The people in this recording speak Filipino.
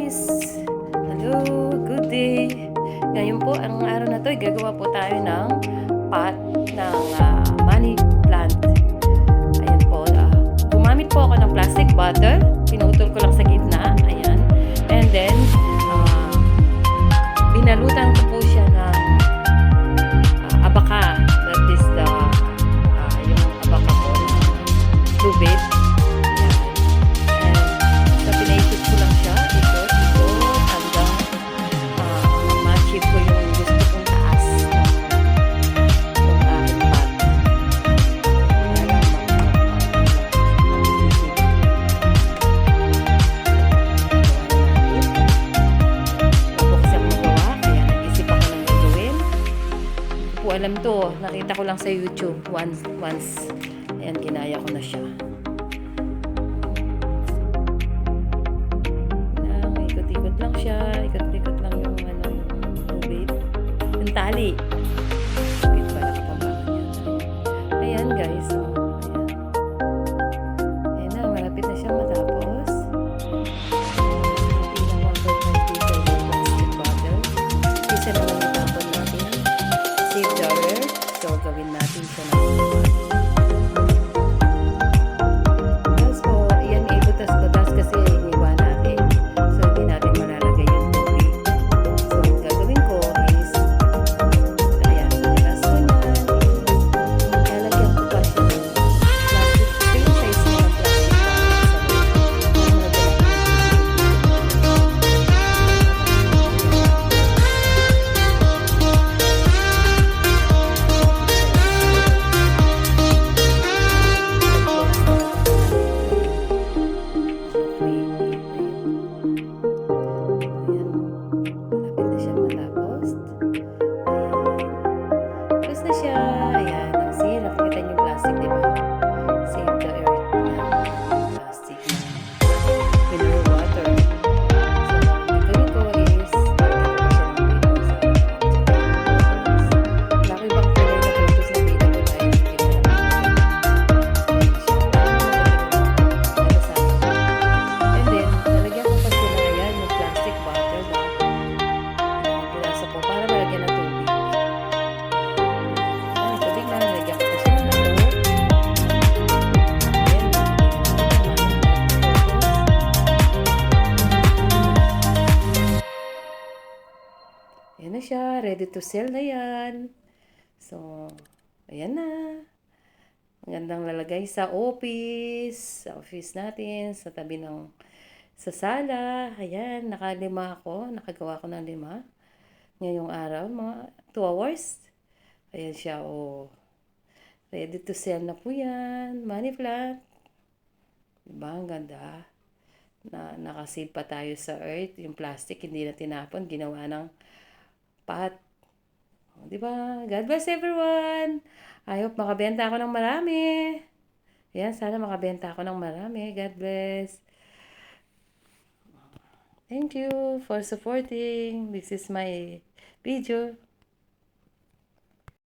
guys! Hello! Good day! Ngayon po, ang araw na to, gagawa po tayo ng pot ng money plant. Ayan po. Gumamit po ako ng plastic bottle. Pinutol ko lang sa gitna. Ayan. And then, binalutan ko po siya ng abaka. That is the yung abaka po na lubid. Alam to, nakita ko lang sa YouTube once. Ayan, ginaya ko na siya. Ikot-ikot lang siya. Ikot-ikot lang yung yung tubig. Yung tali. Ikot pala kapambangan niya. Ayan guys. Ayan na, malapit na siya matapos. Pinang 1.5 liter ng plastic bottle. Isa na lang itapon natin. Save the earth. So, gawin natin siya ng tapos po, yan ibutas-butas kasi iniwa natin. So, hindi natin malalagay yung tubig. So, ang gagawin ko is ayan, nalas ko na. Lalagyan ko pa siya ng plastic. Same size na ng plastic Ayan na siya. Ready to sell na yan. So, ayan na. Ang gandang lalagay sa office. Sa office natin. Sa tabi ng sa sala. Ayan. Nakalima ako. Nakagawa ko ng 5. Ngayong araw. Mga 2 hours. Ayan siya. Oh. Ready to sell na po yan. Money plant. Diba? Ang ganda. Nakasave pa tayo sa earth. Yung plastic hindi na tinapon. Ginawa ng pot. Diba? God bless everyone. I hope makabenta ako ng marami. Ayan, sana makabenta ako ng marami. God bless. Thank you for supporting. This is my video.